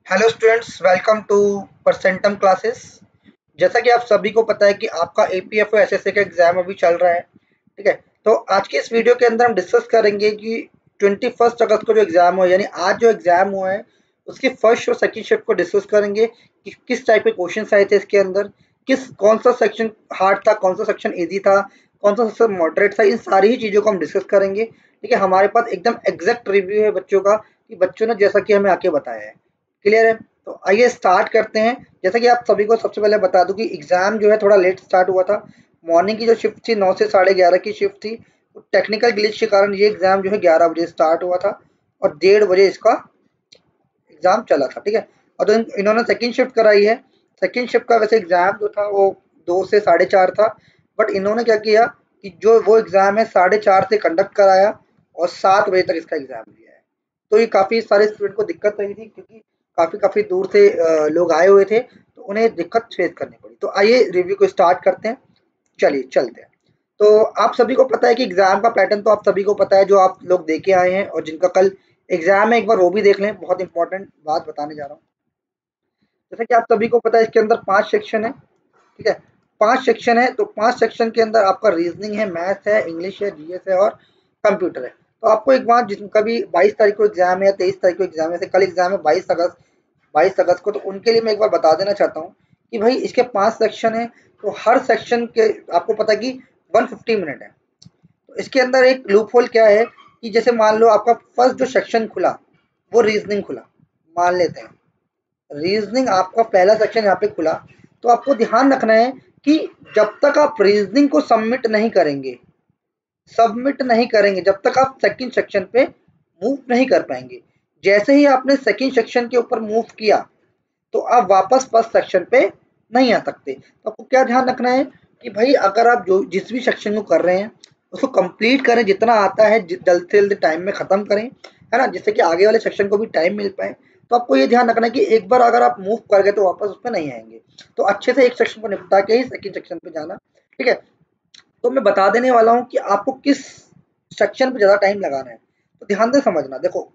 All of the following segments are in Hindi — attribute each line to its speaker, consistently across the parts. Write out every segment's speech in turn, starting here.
Speaker 1: Hello students, welcome to Percentum classes. जैसा कि आप सभी को पता है कि आपका एपीएफओ एसएससी का एग्जाम अभी चल रहा है। ठीक है, तो आज की इस वीडियो के अंदर हम डिस्कस करेंगे कि 21 अगस्त को जो एग्जाम हुआ, यानी आज जो एग्जाम हुआ है उसकी फर्स्ट और सेकंड शिफ्ट को डिस्कस करेंगे कि किस टाइप के क्वेश्चन आए थे इसके अंदर, कौन सा सेक्शन हार्ड था, कौन सा सेक्शन ईजी था, कौन सा सेक्शन मॉडरेट था। इन सारी ही चीज़ों को हम डिस्कस करेंगे। ठीक है, हमारे पास एकदम एग्जैक्ट रिव्यू है बच्चों का कि बच्चों ने जैसा कि हमें आके बताया है। क्लियर है? तो आइए स्टार्ट करते हैं। जैसा कि आप सभी को सबसे पहले बता दूं कि एग्जाम जो है थोड़ा लेट स्टार्ट हुआ था। मॉर्निंग की जो शिफ्ट थी 9 से 11:30 की शिफ्ट थी। टेक्निकल ग्लिच के कारण ये एग्जाम जो है 11 बजे स्टार्ट हुआ था और 1:30 बजे इसका एग्जाम चला था। ठीक है, और तो इन्होंने सेकंड शिफ्ट कराई है। सेकंड शिफ्ट का वैसे एग्जाम जो था वो 2 से 4:30 था, बट इन्होंने क्या किया कि जो वो एग्जाम है 4:30 से कंडक्ट कराया और 7 बजे तक इसका एग्जाम लिया है। तो ये काफ़ी सारे स्टूडेंट को दिक्कत रही थी, क्योंकि काफ़ी काफ़ी दूर से लोग आए हुए थे, तो उन्हें दिक्कत फेस करनी पड़ी। तो आइए रिव्यू को स्टार्ट करते हैं। चलिए चलते हैं। तो आप सभी को पता है कि एग्जाम का पैटर्न तो आप सभी को पता है, जो आप लोग दे के आए हैं और जिनका कल एग्जाम है एक बार वो भी देख लें। बहुत इंपॉर्टेंट बात बताने जा रहा हूँ। जैसे कि आप सभी को पता है इसके अंदर 5 सेक्शन है। ठीक है, 5 सेक्शन है, तो 5 सेक्शन के अंदर आपका रीजनिंग है, मैथ्स है, इंग्लिश है, जीएस है और कंप्यूटर है। तो आपको एक बात, जिनका भी 22 तारीख को एग्जाम है या 23 तारीख को एग्जाम है, जैसे कल एग्जाम है 22 अगस्त को, तो उनके लिए मैं एक बार बता देना चाहता हूँ कि भाई इसके 5 सेक्शन है। तो हर सेक्शन के आपको पता है कि 150 मिनट है। तो इसके अंदर एक लूप होल क्या है कि जैसे मान लो आपका फर्स्ट जो सेक्शन खुला वो रीजनिंग खुला, मान लेते हैं रीजनिंग आपका पहला सेक्शन यहाँ पे खुला, तो आपको ध्यान रखना है कि जब तक आप रीजनिंग को सबमिट नहीं करेंगे, जब तक आप सेकंड सेक्शन पे मूव नहीं कर पाएंगे। जैसे ही आपने सेकंड सेक्शन के ऊपर मूव किया तो आप वापस फर्स्ट सेक्शन पे नहीं आ सकते। तो आपको क्या ध्यान रखना है कि भाई अगर आप जो जिस भी सेक्शन को कर रहे हैं उसको कंप्लीट करें, जितना आता है जल्द से जल्द टाइम में ख़त्म करें, है ना, जिससे कि आगे वाले सेक्शन को भी टाइम मिल पाए। तो आपको ये ध्यान रखना है कि एक बार अगर आप मूव कर गए तो वापस उसमें नहीं आएंगे। तो अच्छे से एक सेक्शन को निपटा के ही सेकंड सेक्शन पे जाना। ठीक है, तो मैं बता देने वाला हूँ कि आपको किस सेक्शन पे ज़्यादा टाइम लगाना है। तो ध्यान से समझना। देखो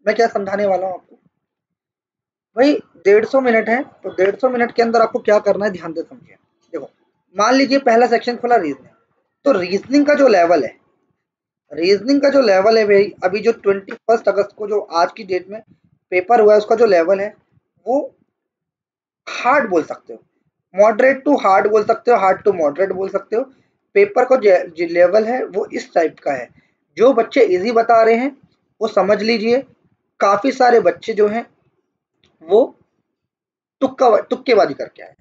Speaker 1: मैं क्या समझाने वाला हूँ आपको। भाई 150 मिनट है, तो 150 मिनट के अंदर आपको क्या करना है, ध्यान से समझिए। देखो मान लीजिए पहला सेक्शन खुला रीजनिंग, तो रीजनिंग का जो लेवल है भाई, अभी जो 21 अगस्त को जो आज की डेट में पेपर हुआ है उसका जो लेवल है वो हार्ड बोल सकते हो, मॉडरेट टू हार्ड बोल सकते हो, हार्ड टू मॉडरेट बोल सकते हो। पेपर का जो लेवल है वो इस टाइप का है। जो बच्चे इजी बता रहे हैं वो समझ लीजिए, काफ़ी सारे बच्चे जो हैं वो तुक्केबाजी करके आए।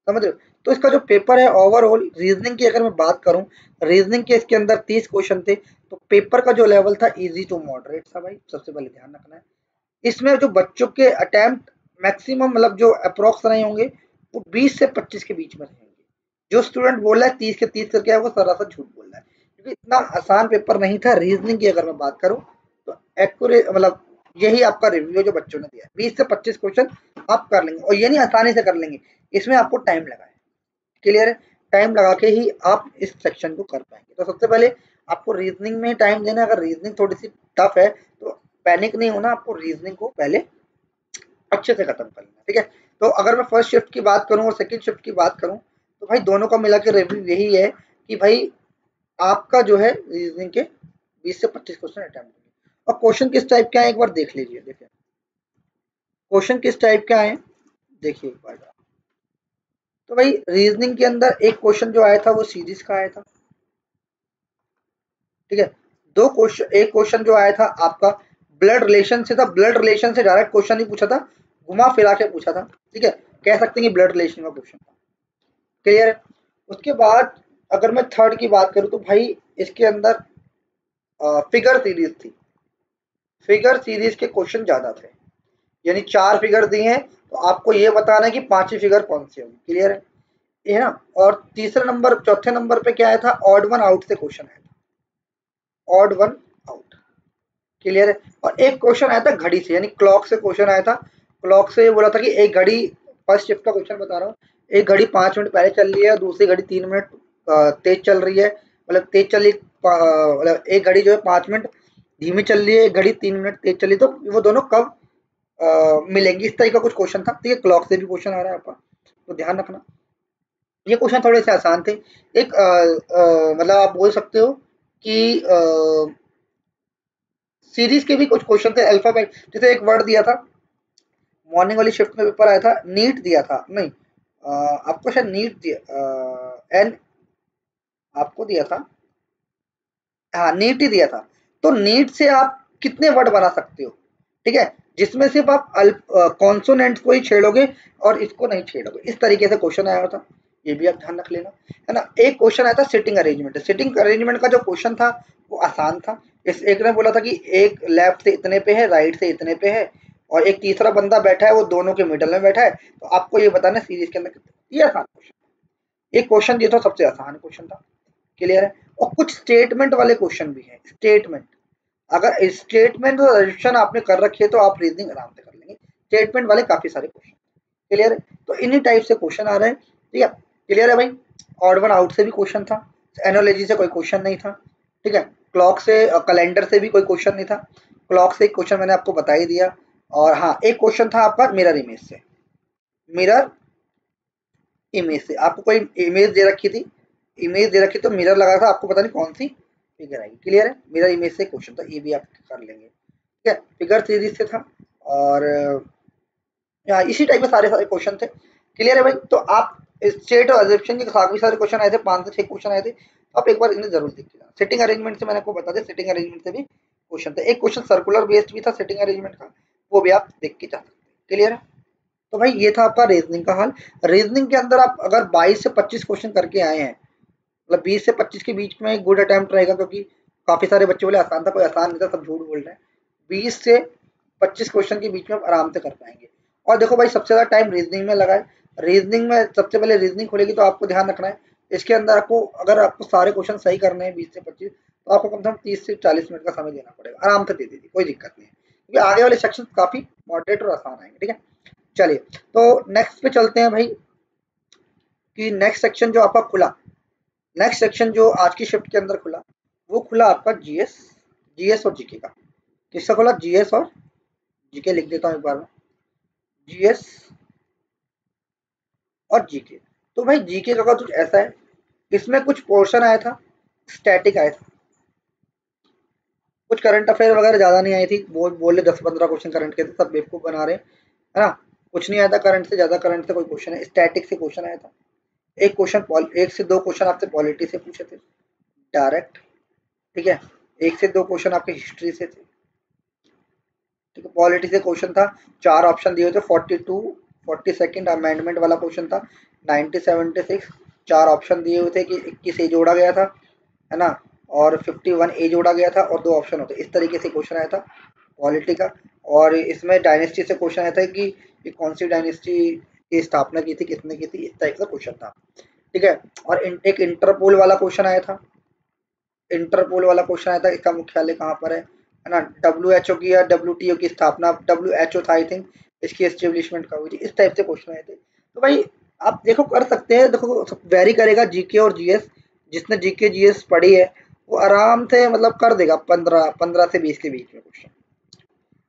Speaker 1: समझ रहे हो? तो इसका जो पेपर है ओवरऑल रीजनिंग की अगर मैं बात करूं, रीजनिंग के इसके अंदर 30 क्वेश्चन थे। तो पेपर का जो लेवल था इजी टू मॉडरेट था भाई, सबसे पहले ध्यान रखना है। इसमें जो बच्चों के अटेम्प्ट मैक्सिमम, मतलब जो अप्रोक्स रहे होंगे वो 20 से 25 के बीच में रहेंगे। जो स्टूडेंट बोल रहा है 30 के 30 करके आया वो सरासर झूठ बोल रहा है, क्योंकि इतना आसान पेपर नहीं था रीजनिंग की अगर मैं बात करूं। तो एक्यूरेट मतलब यही आपका रिव्यू जो बच्चों ने दिया है, 20 से 25 क्वेश्चन आप कर लेंगे, और ये नहीं आसानी से कर लेंगे, इसमें आपको टाइम लगा है। क्लियर है? टाइम लगा के ही आप इस सेक्शन को कर पाएंगे। तो सबसे पहले आपको रीजनिंग में टाइम देना है। अगर रीजनिंग थोड़ी सी टफ है तो पैनिक नहीं होना, आपको रीजनिंग को पहले अच्छे से खत्म कर लेना। ठीक है, तो अगर मैं फर्स्ट शिफ्ट की बात करूं और सेकंड शिफ्ट की बात करूं, तो भाई दोनों का मिला के रिव्यू यही है कि भाई आपका जो है रीजनिंग के 20 से 25 क्वेश्चन अटेम्प्ट होंगे। और क्वेश्चन किस टाइप के आए एक बार देख लीजिए। देखिए क्वेश्चन किस टाइप के आए देखिए एक बार। तो भाई रीजनिंग के अंदर एक क्वेश्चन जो आया था वो सीरीज का आया था। ठीक है, दो क्वेश्चन, एक क्वेश्चन जो आया था आपका ब्लड रिलेशन से था। ब्लड रिलेशन से डायरेक्ट क्वेश्चन नहीं पूछा था, घुमा फिरा के पूछा था। ठीक है, कह सकते हैं कि ब्लड रिलेशन का क्वेश्चन था। क्लियर है? उसके बाद अगर मैं थर्ड की बात करूं तो भाई इसके अंदर फिगर सीरीज थी। फिगर सीरीज के क्वेश्चन ज्यादा थे, यानी 4 फिगर दिए हैं तो आपको ये बताना है कि पांचवी फिगर कौन सी होगी। क्लियर है? ये ना। और तीसरे नंबर चौथे नंबर पे क्या आया था, ऑड वन आउट से क्वेश्चन आया था, ऑड वन आउट। क्लियर है? और एक क्वेश्चन आया था घड़ी से, यानी क्लॉक से क्वेश्चन आया था। क्लॉक से ये बोला था कि एक घड़ी, फर्स्ट शिफ्ट का क्वेश्चन बता रहा हूँ, एक घड़ी 5 मिनट पहले चल रही है और दूसरी घड़ी 3 मिनट तेज चल रही है। मतलब तेज चली, मतलब एक घड़ी जो है 5 मिनट धीमी चल रही है, एक घड़ी 3 मिनट तेज चली, तो वो दोनों कब मिलेंगी। इस तरह का कुछ क्वेश्चन था। ठीक है, क्लॉक से भी क्वेश्चन आ रहा है आपका, तो ध्यान रखना। ये क्वेश्चन थोड़े से आसान थे। एक मतलब आप बोल सकते हो कि सीरीज के भी कुछ क्वेश्चन थे। अल्फाबेट, जैसे एक वर्ड दिया था, मॉर्निंग वाली शिफ्ट में पेपर आया था, नीट दिया था, नहीं आपको शायद नीट दिया, एन आपको दिया था, हाँ नीट ही दिया था। तो नीट से आप कितने वर्ड बना सकते हो, ठीक है, जिसमें सिर्फ आप कॉन्सोनेंट्स को ही छेड़ोगे और इसको नहीं छेड़ोगे। इस तरीके से क्वेश्चन आया था, ये भी आप ध्यान रख लेना, है ना। एक क्वेश्चन आया था सिटिंग अरेंजमेंट। सिटिंग अरेंजमेंट का जो क्वेश्चन था वो आसान था। इस एक ने बोला था कि एक लेफ्ट से इतने पे है, राइट से इतने पे है, और एक तीसरा बंदा बैठा है, वो दोनों के मिडल में बैठा है, तो आपको ये बताना है सीरीज के अंदर कितने। ये आसान क्वेश्चन, एक क्वेश्चन दिया था, सबसे आसान क्वेश्चन था। क्लियर है। और कुछ स्टेटमेंट वाले क्वेश्चन भी हैं। स्टेटमेंट, अगर स्टेटमेंट और एडिशन आपने कर रखी है तो आप रीजनिंग आराम से कर लेंगे। स्टेटमेंट वाले काफी सारे क्वेश्चन। क्लियर है। तो इन्हीं टाइप से क्वेश्चन आ रहे हैं। ठीक है, क्लियर है भाई। ऑड वन आउट से भी क्वेश्चन था, एनोलॉजी से कोई क्वेश्चन नहीं था। ठीक है, क्लॉक से कैलेंडर से भी कोई क्वेश्चन नहीं था। क्लॉक से एक क्वेश्चन मैंने आपको बता ही दिया। और हाँ, एक क्वेश्चन था आपका मिरर इमेज से। मिरर इमेज से आपको कोई इमेज दे रखी थी, इमेज दे रखी तो मिरर लगा था, आपको पता नहीं कौन सी फिगर आएगी। क्लियर है, मिरर इमेज से क्वेश्चन था, ये भी आप कर लेंगे। ठीक है, फिगर सीरीज से था। और इसी टाइप के सारे सारे क्वेश्चन थे। क्लियर है भाई। तो आप स्टेट और एग्जिबिशन के काफी सारे क्वेश्चन आए थे, 5 से 6 क्वेश्चन आए थे, तो आप एक बार इन्हें जरूर देखिएगा। सिटिंग अरेंजमेंट से मैंने आपको बता दिया, सिटिंग अरेंजमेंट से भी क्वेश्चन थे। एक क्वेश्चन सर्कुलर बेस्ड भी था सिटिंग अरेंजमेंट का, वो भी आप देख के जा सकते हैं। क्लियर है। तो भाई ये था आपका रीजनिंग का हाल। रीजनिंग के अंदर आप अगर 22 से 25 क्वेश्चन करके आए हैं, मतलब 20 से 25 के बीच में एक गुड अटेम्प्ट रहेगा, क्योंकि काफी सारे बच्चे बोले आसान था, कोई आसान नहीं था, सब झूठ बोल रहे हैं। 20 से 25 क्वेश्चन के बीच में आप आराम से कर पाएंगे। और देखो भाई, सबसे ज्यादा टाइम रीजनिंग में लगा है। रीजनिंग में सबसे पहले रीजनिंग खोलेगी तो आपको ध्यान रखना है, इसके अंदर आपको, अगर आपको सारे क्वेश्चन सही करने हैं 20 से 25, तो आपको कम से कम 30 से 40 मिनट का समय देना पड़ेगा। आराम से दे दीजिए, कोई दिक्कत नहीं है, क्योंकि आगे वाले सेक्शन काफी मॉडरेट और आसान आएंगे। ठीक है, चलिए तो नेक्स्ट पे चलते हैं भाई, कि नेक्स्ट सेक्शन जो आपका खुला, नेक्स्ट सेक्शन जो आज की शिफ्ट के अंदर खुला, वो खुला आपका जीएस, जीएस और जीके का। किसका खुला? जीएस और जीके। लिख देता हूँ एक बार में, जीएस और जीके। तो भाई जीके का कुछ ऐसा है, इसमें कुछ पोर्शन आया था, स्टैटिक आया था, कुछ करंट अफेयर वगैरह ज्यादा नहीं आई थी। वो बोले 10-15 क्वेश्चन करंट के थे, सब बेवकूफ बना रहे हैं, है ना। कुछ नहीं आया था करंट से, ज्यादा करंट से कोई क्वेश्चन है, स्टैटिक से क्वेश्चन आया था। एक क्वेश्चन, एक से दो क्वेश्चन आपसे पॉलिटी से पूछे थे डायरेक्ट। ठीक है, एक से दो क्वेश्चन आपके हिस्ट्री से थे। ठीक है, पॉलिटी से क्वेश्चन था, 4 ऑप्शन दिए थे, 42, 42nd अमेंडमेंट वाला क्वेश्चन था, 1976, 4 ऑप्शन दिए हुए थे कि 21 ए जोड़ा गया था, है ना, और 51 ए जोड़ा गया था, और 2 ऑप्शन होते। इस तरीके से क्वेश्चन आया था पॉलिटी का। और इसमें डायनेस्टी से क्वेश्चन आया था कि ये कौन सी डायनेस्टी की स्थापना की थी, किसने की थी, इस टाइप का क्वेश्चन था। ठीक है, और एक इंटरपोल वाला क्वेश्चन आया था। इंटरपोल वाला क्वेश्चन आया था, इसका मुख्यालय कहाँ पर है ना। डब्ल्यूएचओ की या डब्ल्यूटीओ की स्थापना, डब्ल्यूएचओ था आई थिंक, इसकी एस्टेब्लिशमेंट कब हुई थी, इस टाइप से क्वेश्चन आए थे। तो भाई आप देखो कर सकते हैं, देखो वेरी करेगा जीके और जीएस। जिसने जीके जीएस पढ़ी है वो आराम से मतलब कर देगा 15 से 20 के बीच में क्वेश्चन।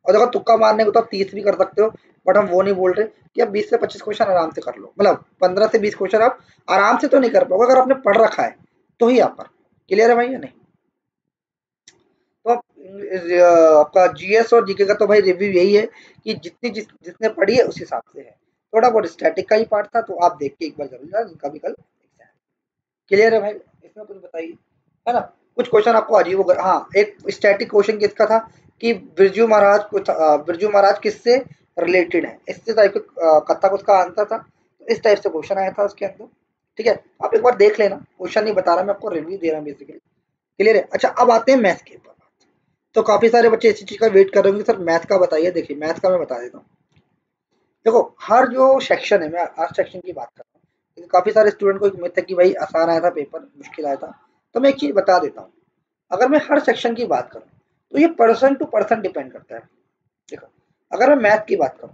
Speaker 1: और देखो तुक्का मारने को तो आप 30 भी कर सकते हो, बट हम वो नहीं बोल रहे कि आप 20 से 25 क्वेश्चन आराम से कर लो। मतलब 15 से 20 क्वेश्चन आप आराम से तो नहीं कर पाओगे, अगर आपने पढ़ रखा है तो ही आप कर। क्लियर है भाई या नहीं। तो आपका जीएस और जीके का तो भाई रिव्यू यही है कि जिसने पढ़ी है उस हिसाब से है। थोड़ा बहुत स्टैटिक का ही पार्ट था, तो आप देख के एक बार जरूर जाना, इनका भी कल एग्जाम। क्लियर है भाई, इसमें कुछ बताइए, है ना। कुछ क्वेश्चन आपको अजीब होगा। हाँ, एक स्टैटिक क्वेश्चन किसका था कि बिरजू महाराज किससे रिलेटेड है, इस टाइप के कथा का उसका आंसर था। तो इस टाइप से क्वेश्चन आया था उसके अंदर। ठीक है, आप एक बार देख लेना, क्वेश्चन नहीं बता रहा मैं आपको, रिव्यू दे रहा हूँ बेसिकली। क्लियर है। अच्छा, अब आते हैं मैथ के ऊपर। तो काफी सारे बच्चे इसी चीज का वेट कर रहे होंगे, सर मैथ का बताइए। देखिए मैथ का मैं बता देता हूँ। देखो हर जो सेक्शन है, मैं हर सेक्शन की बात कर रहा हूँ, क्योंकि काफी सारे स्टूडेंट को एक उम्मीद था कि भाई आसान आया था पेपर, मुश्किल आया था। तो मैं एक चीज बता देता हूँ, अगर मैं हर सेक्शन की बात करूँ तो ये पर्सन टू पर्सन डिपेंड करता है। देखो अगर मैं मैथ की बात करूँ,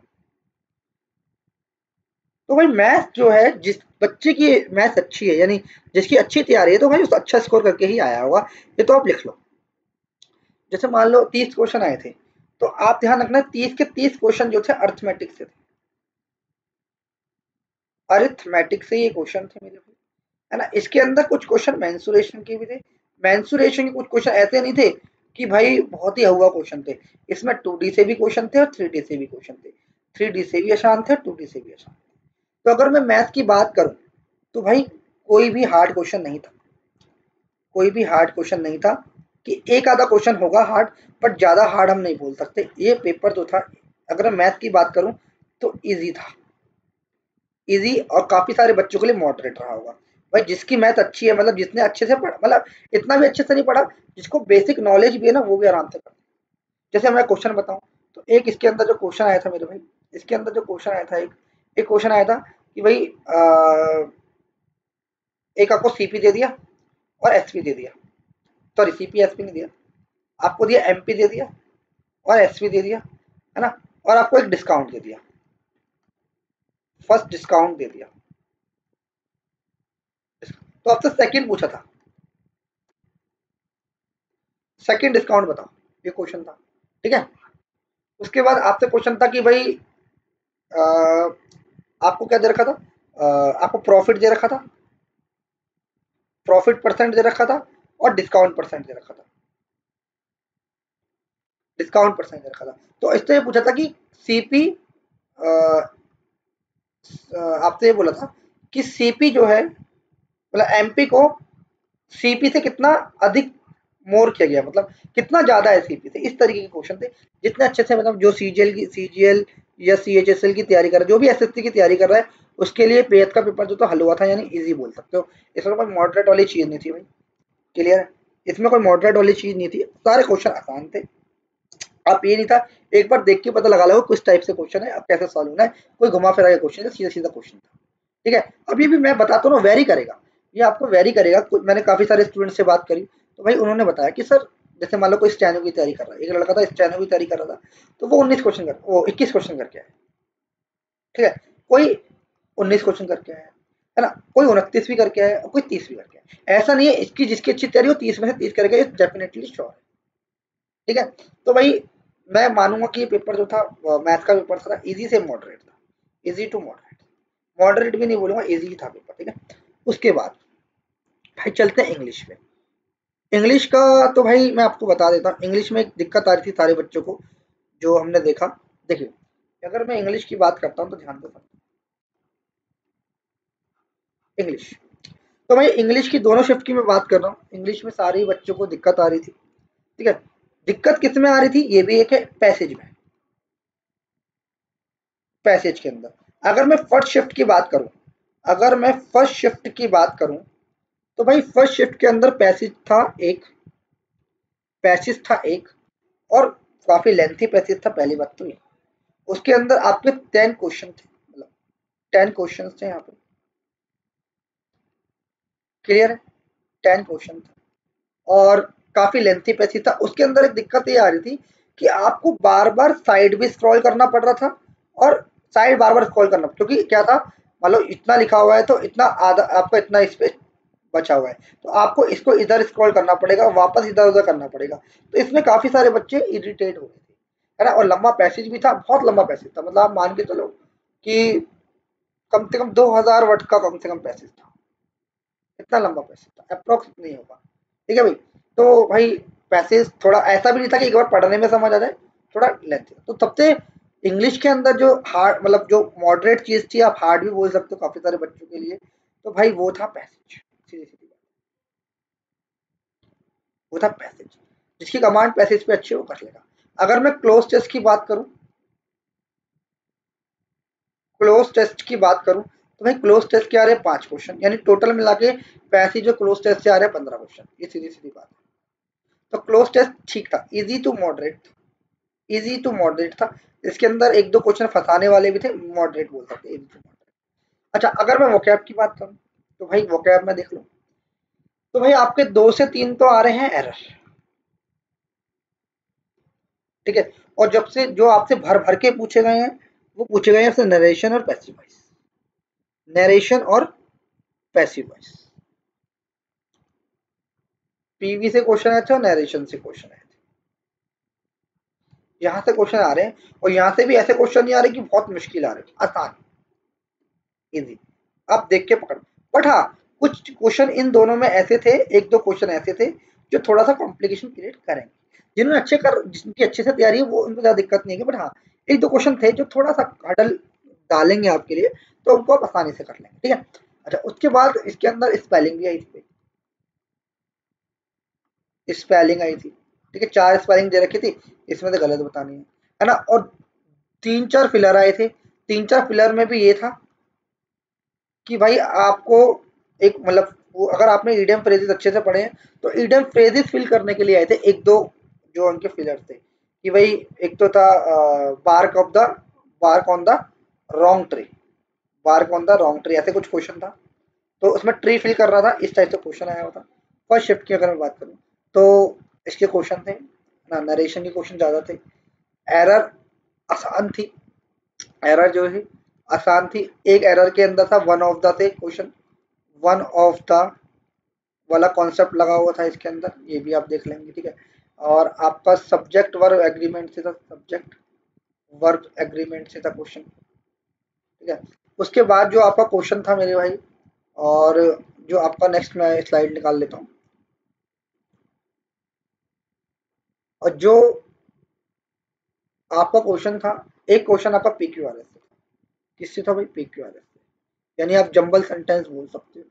Speaker 1: तो भाई मैथ जो है, जिस बच्चे की मैथ अच्छी है, यानी जिसकी अच्छी तैयारी है, तो भाई उस अच्छा स्कोर करके ही आया होगा। ये तो आप लिख लो। जैसे मान लो 30 क्वेश्चन आए थे, तो आप ध्यान रखना 30 के 30 क्वेश्चन जो थे अर्थमेटिक से थे, अरिथमेटिक से ये क्वेश्चन थे मेरे भाई, है ना। इसके अंदर कुछ क्वेश्चन मेंसुरेशन के भी थे, मेंसुरेशन के कुछ क्वेश्चन ऐसे नहीं थे कि भाई बहुत ही हुआ क्वेश्चन थे, इसमें 2D से भी क्वेश्चन थे और 3D से भी क्वेश्चन थे, 3D से भी आसान थे, 2D से भी आसान थे। तो अगर मैं मैथ की बात करूं तो भाई कोई भी हार्ड क्वेश्चन नहीं था, कोई भी हार्ड क्वेश्चन नहीं था, कि एक आधा क्वेश्चन होगा हार्ड, बट ज्यादा हार्ड हम नहीं बोल सकते। ये पेपर जो था, अगर मैं मैथ की बात करूं तो इजी था, इजी, और काफी सारे बच्चों के लिए मॉडरेट रहा होगा। भाई जिसकी मैथ अच्छी है, मतलब जिसने अच्छे से पढ़ा, मतलब इतना भी अच्छे से नहीं पढ़ा, जिसको बेसिक नॉलेज भी है ना, वो भी आराम से पढ़ा। जैसे मैं क्वेश्चन बताऊं, तो एक इसके अंदर जो क्वेश्चन आया था मेरे भाई, इसके अंदर जो क्वेश्चन आया था, एक क्वेश्चन आया था कि भाई एक आपको सीपी दे दिया और एसपी दे दिया, सॉरी सीपी एसपी नहीं दिया, आपको दिया एमपी दे दिया और एसपी दे दिया, है ना, और आपको एक डिस्काउंट दे दिया, फर्स्ट डिस्काउंट दे दिया, तो आपसे सेकंड पूछा था, सेकंड डिस्काउंट बताओ, ये क्वेश्चन था, ठीक है। उसके बाद आपसे क्वेश्चन था कि भाई अ, आपको क्या दे रखा था, आपको प्रॉफिट दे रखा था, प्रॉफिट परसेंट दे रखा था और डिस्काउंट परसेंट दे रखा था, डिस्काउंट परसेंट दे रखा था। तो इससे ये पूछा था कि सीपी, आपसे ये बोला था कि सीपी जो है, मतलब एमपी को सीपी से कितना अधिक मोर किया गया, मतलब कितना ज्यादा है सीपी से, इस तरीके के क्वेश्चन थे। जितने अच्छे से, मतलब जो सीजीएल या सीएचएसएल की तैयारी कर रहा है, जो भी एसएससी की तैयारी कर रहा है, उसके लिए पेथ का पेपर जो तो हल हुआ था, यानी इजी बोल सकते हो। इसमें कोई मॉडरेट वाली चीज नहीं थी भाई, क्लियर है, इसमें कोई मॉडरेट वाली चीज नहीं थी, सारे क्वेश्चन आसान थे। आप ये नहीं था, एक बार देख के पता लगा लो किस टाइप से क्वेश्चन है, अब कैसे सॉल्व होना है, कोई घुमा फिरा के क्वेश्चन है, सीधा सीधा क्वेश्चन था, ठीक है। अब ये भी मैं बताता हूँ ना, वेरी करेगा, ये आपको वेरी करेगा। मैंने काफी सारे स्टूडेंट से बात करी, तो भाई उन्होंने बताया कि सर, जैसे मान लो कोई स्टेनो की तैयारी कर रहा है, एक लड़का था स्टेनो की तैयारी कर रहा था, तो वो 19 क्वेश्चन कर, वो 21 क्वेश्चन करके आया, ठीक है, कोई 19 क्वेश्चन करके आया, है ना, कोई 29 भी करके आया और कोई 30 भी करके आया। ऐसा नहीं है, इसकी जिसकी अच्छी तैयारी हो 30 में से 30 करेगा, ये डेफिनेटली श्योर है, ठीक है। तो भाई मैं मानूंगा कि ये पेपर जो था, मैथ का पेपर था, इजी से मॉडरेट था, इजी टू मॉडरेट, मॉडरेट भी नहीं बोलूंगा, इजी था पेपर, ठीक है। उसके बाद भाई चलते हैं इंग्लिश में। इंग्लिश का तो भाई मैं आपको बता देता हूँ, इंग्लिश में एक दिक्कत आ रही थी सारे बच्चों को, जो हमने देखा। देखिए, अगर मैं इंग्लिश की बात करता हूँ तो ध्यान से समझो, इंग्लिश, तो भाई इंग्लिश की दोनों शिफ्ट की मैं बात कर रहा हूँ, इंग्लिश में सारे बच्चों को दिक्कत आ रही थी, ठीक है। दिक्कत किस में आ रही थी, ये भी एक है, पैसेज में, पैसेज के अंदर। अगर मैं फर्स्ट शिफ्ट की बात करूं, अगर मैं फर्स्ट शिफ्ट की बात करूं, तो भाई फर्स्ट शिफ्ट के अंदर पैसेज था एक, पैसेज था एक, और काफी लेंथी पैसेज था, पहली बात तो ये। उसके अंदर आपके 10 क्वेश्चन थे, मतलब 10 क्वेश्चन थे यहाँ पे, क्लियर है, 10 क्वेश्चन थे, और काफी लेंथी पैसेज था। उसके अंदर एक दिक्कत ये आ रही थी कि आपको बार बार साइड भी स्क्रॉल करना पड़ रहा था, और साइड बार बार स्क्रॉल करना, क्योंकि क्या था, मान लो इतना लिखा हुआ है तो इतना आधा आपका इतना स्पेस बचा हुआ है, तो आपको इसको इधर स्क्रॉल करना पड़ेगा, वापस इधर उधर करना पड़ेगा। तो इसमें काफी सारे बच्चे इरिटेट हो गए थे, है ना। और लंबा पैसेज भी था, बहुत लंबा पैसेज था, मतलब आप मान के चलो कि कम से कम 2000 वर्ड का कम से कम पैसेज था, इतना लंबा पैसेज था, अप्रोक्स नहीं होगा, ठीक है भाई। तो भाई पैसेज थोड़ा ऐसा भी नहीं था कि एक बार पढ़ने में समझ आ जाए, थोड़ा लेंथ। तो सबसे इंग्लिश के अंदर जो हार्ड, मतलब जो मॉडरेट चीज थी, आप हार्ड भी बोल सकते हो काफी सारे बच्चों के लिए, तो भाई वो था पैसेज, सीधी सीधी बात, वो था पैसेज। जिसकी कमांड पैसेज पे अच्छी है, वो कर लेगा। अगर मैं क्लोज टेस्ट की बात करूं, क्लोज टेस्ट की बात करूं, तो भाई क्लोज टेस्ट के आ रहे हैं 5 क्वेश्चन, यानी टोटल मिला के पैसेज जो क्लोज टेस्ट से आ रहे हैं 15 क्वेश्चन, ये सीधी सीधी बात है। तो क्लोज टेस्ट ठीक था, easy to moderate, easy to moderate था। इसके अंदर एक दो क्वेश्चन फंसाने वाले भी थे, मॉडरेट बोल सकते, इजी टू मॉडरेट। अच्छा, अगर मैं वोकैब की बात करूं, तो भाई वोकैब में देख लो, तो भाई आपके 2 से 3 तो आ रहे हैं एरर, ठीक है। और जब से जो आपसे भर भर के पूछे गए हैं, वो पूछे गए हैं नरेशन और पैसिव वॉइस, नरेशन और पैसिव वॉइस, पीवी से क्वेश्चन आए थे और नरेशन से क्वेश्चन आए थे, यहाँ से क्वेश्चन आ रहे हैं और यहाँ से भी ऐसे क्वेश्चन नहीं आ रहे कि बहुत मुश्किल आ रहे हैं, आसान, इजी, आप देख के पकड़। बट हाँ, कुछ क्वेश्चन इन दोनों में ऐसे थे, एक दो क्वेश्चन ऐसे थे जो थोड़ा सा कॉम्प्लिकेशन क्रिएट करेंगे। जिन्होंने जिनकी अच्छे से तैयारी है वो, उनको ज़्यादा दिक्कत नहीं है। बट हाँ, एक दो क्वेश्चन थे जो थोड़ा सा हर्डल डालेंगे आपके लिए, तो उनको आप आसानी से कर लेंगे, ठीक है। अच्छा, उसके बाद इसके अंदर स्पेलिंग भी आई थी, स्पेलिंग आई थी, ठीक है। 4 स्पेलिंग दे रखी थी, इसमें से गलत बतानी है ना। और 3-4 फिलर आए थे, 3-4 फिलर में भी ये था कि भाई आपको एक मतलब वो, अगर आपने ईडियम फ्रेजेस अच्छे से पढ़े हैं तो ईडियम फ्रेजेस फिल करने के लिए आए थे एक दो जो उनके फिलर थे, कि भाई एक तो था bark of the bark on the wrong tree, bark on the wrong tree, ऐसे कुछ क्वेश्चन था। तो उसमें ट्री फिल कर रहा था, इस टाइप से क्वेश्चन आया हुआ था। फर्स्ट शिफ्ट की अगर मैं बात करूँ तो इसके क्वेश्चन थे ना, नरेशन के क्वेश्चन ज़्यादा थे, एरर आसान थी, एरर जो है आसान थी। एक एरर के अंदर था वन ऑफ द थे क्वेश्चन, वन ऑफ द वाला कॉन्सेप्ट लगा हुआ था इसके अंदर, ये भी आप देख लेंगे, ठीक है। और आपका सब्जेक्ट वर्ब एग्रीमेंट से था, सब्जेक्ट वर्ब एग्रीमेंट से था क्वेश्चन, ठीक है। उसके बाद जो आपका क्वेश्चन था मेरे भाई, और जो आपका नेक्स्ट मैं स्लाइड निकाल लेता हूँ, और जो आपका क्वेश्चन था, एक क्वेश्चन आपका पीक्यूआरएस से था। किससे था भाई? पीक्यूआरएस से, यानी आप जंबल सेंटेंस बोल सकते हो,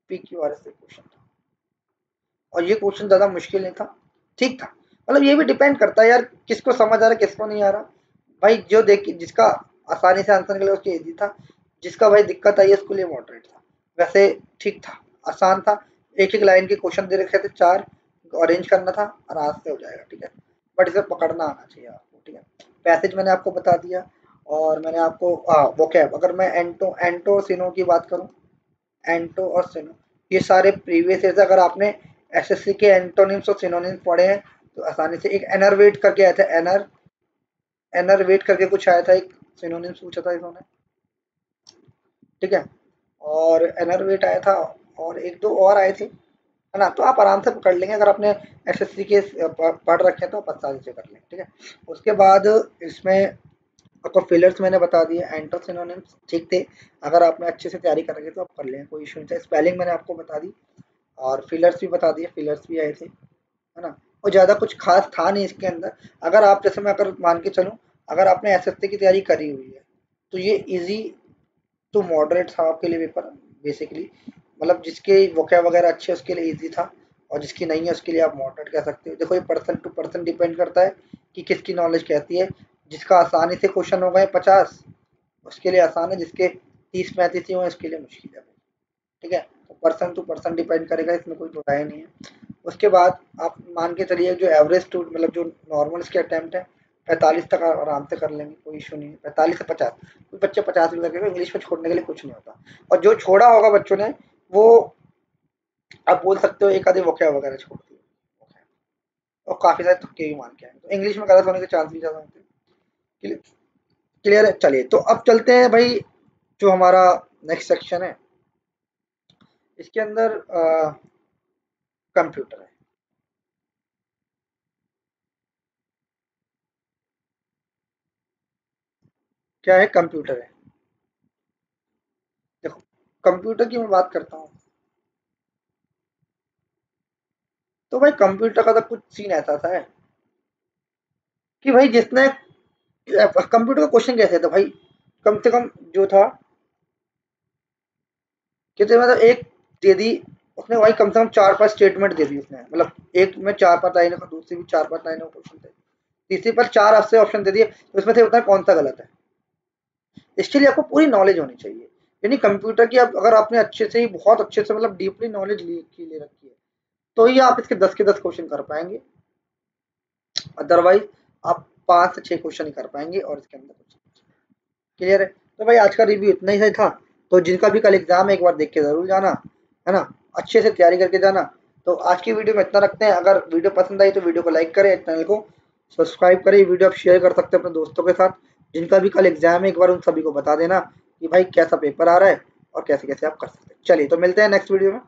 Speaker 1: पीक्यूआरएस से क्वेश्चन था। और ये क्वेश्चन ज़्यादा मुश्किल नहीं था, ठीक था। मतलब ये भी डिपेंड करता है यार, किसको समझ आ रहा है किसको नहीं आ रहा। भाई जो देख जिसका आसानी से आंसर निकले उसके इजी था, जिसका भाई दिक्कत आई उसके लिए मॉडरेट था। वैसे ठीक था, आसान था। एक एक लाइन के क्वेश्चन दे रखे थे, 4 अरेंज करना था, आराम से हो जाएगा, ठीक है। बट इसे पकड़ना आना चाहिए आपको, ठीक है। पैसेज मैंने आपको बता दिया, और मैंने आपको वोकैब, अगर मैं एंटो और सिनो की बात करूँ, एंटो और सिनो, ये सारे प्रीवियस ईयर से, अगर आपने एसएससी के एंटोनिम्स और सिनोनिम्स पढ़े हैं तो आसानी से, एक एनरवेट करके आया था, एनरवेट करके कुछ आया था, एक सिनोनिम्स पूछा था इन्होंने, ठीक है। और एनरवेट आया था, और एक दो और आए थे, है ना। तो आप आराम से पकड़ लेंगे, अगर आपने एसएससी के पढ़ रखे हैं तो आप आसानी से कर लेंगे, ठीक है। उसके बाद इसमें आपको फिलर्स मैंने बता दिए, एंटो सिनोनिम्स ठीक थे, अगर आपने अच्छे से तैयारी कर रखी है तो आप कर लेंगे, कोई इशू नहीं था। स्पेलिंग मैंने आपको बता दी, और फिलर्स भी बता दिए, फिलर्स भी आए थे, है ना। और ज़्यादा कुछ खास था नहीं इसके अंदर। अगर आप जैसे मैं अगर मान के चलूँ, अगर आपने एसएससी की तैयारी करी हुई है तो ये इजी टू मॉडरेट था आपके लिए पेपर, बेसिकली। मतलब जिसके वोकैब वगैरह अच्छे उसके लिए इजी था, और जिसकी नहीं है उसके लिए आप मॉडरेट कह सकते हो। देखो ये पर्सन टू पर्सन डिपेंड करता है कि किसकी नॉलेज कहती है। जिसका आसानी से क्वेश्चन हो गए 50 उसके लिए आसान है, जिसके 30-35 ही हुए उसके लिए मुश्किल है, ठीक है। तो पर्सन टू पर्सन डिपेंड करेगा, इसमें कोई दो राय नहीं है। उसके बाद आप मान के चलिए जो एवरेज स्टूडेंट, मतलब जो नॉर्मल इसके अटेम्प्ट है, 45 तक आराम से कर लेंगे, कोई इशू नहीं है। 45 से 50, कोई बच्चे 50 भी करके इंग्लिश में छोड़ने के लिए कुछ नहीं होता। और जो छोड़ा होगा बच्चों ने, वो आप बोल सकते हो एक आधे वोकैब वगैरह छोड़ दिए, और काफ़ी सारे तुक्के भी मान के आए, तो इंग्लिश में गलत होने के चांस भी ज़्यादा होते हैं। क्लियर है? चलिए तो अब चलते हैं भाई, जो हमारा नेक्स्ट सेक्शन है इसके अंदर कंप्यूटर है। क्या है? कंप्यूटर है। देखो, कंप्यूटर की मैं बात करता हूँ, तो भाई कंप्यूटर का तो कुछ सीन ऐसा था है कि भाई जिसने कंप्यूटर का क्वेश्चन कैसे था भाई, कम से कम जो था कि मतलब एक दे दी उसने भाई, कम से कम 4-5 स्टेटमेंट दे दी उसने, मतलब एक में 4-5 लाइनों का, दूसरी भी 4-5 लाइनों का क्वेश्चन थे, तीसरी पर 4 आपसे ऑप्शन दे दिए, तो उसमें से उतना कौन सा गलत है। इसके लिए आपको पूरी नॉलेज होनी चाहिए, यानी कंप्यूटर की आप अगर आपने अच्छे से ही बहुत अच्छे से मतलब डीपली नॉलेज ले रखी है, तो ही आप इसके 10 के 10 क्वेश्चन कर पाएंगे। अदरवाइज आप 5 से 6 क्वेश्चन ही कर पाएंगे, और इसके अंदर कुछ। क्लियर है? तो भाई आज का रिव्यू इतना ही था। तो जिनका भी कल एग्जाम है एक बार देख के जरूर जाना, है ना, अच्छे से तैयारी करके जाना। तो आज की वीडियो में इतना रखते हैं। अगर वीडियो पसंद आई तो वीडियो को लाइक करें, चैनल को सब्सक्राइब करें, वीडियो आप शेयर कर सकते हैं अपने दोस्तों के साथ। जिनका भी कल एग्जाम है एक बार उन सभी को बता देना कि भाई कैसा पेपर आ रहा है और कैसे कैसे आप कर सकते हैं। चलिए तो मिलते हैं नेक्स्ट वीडियो में।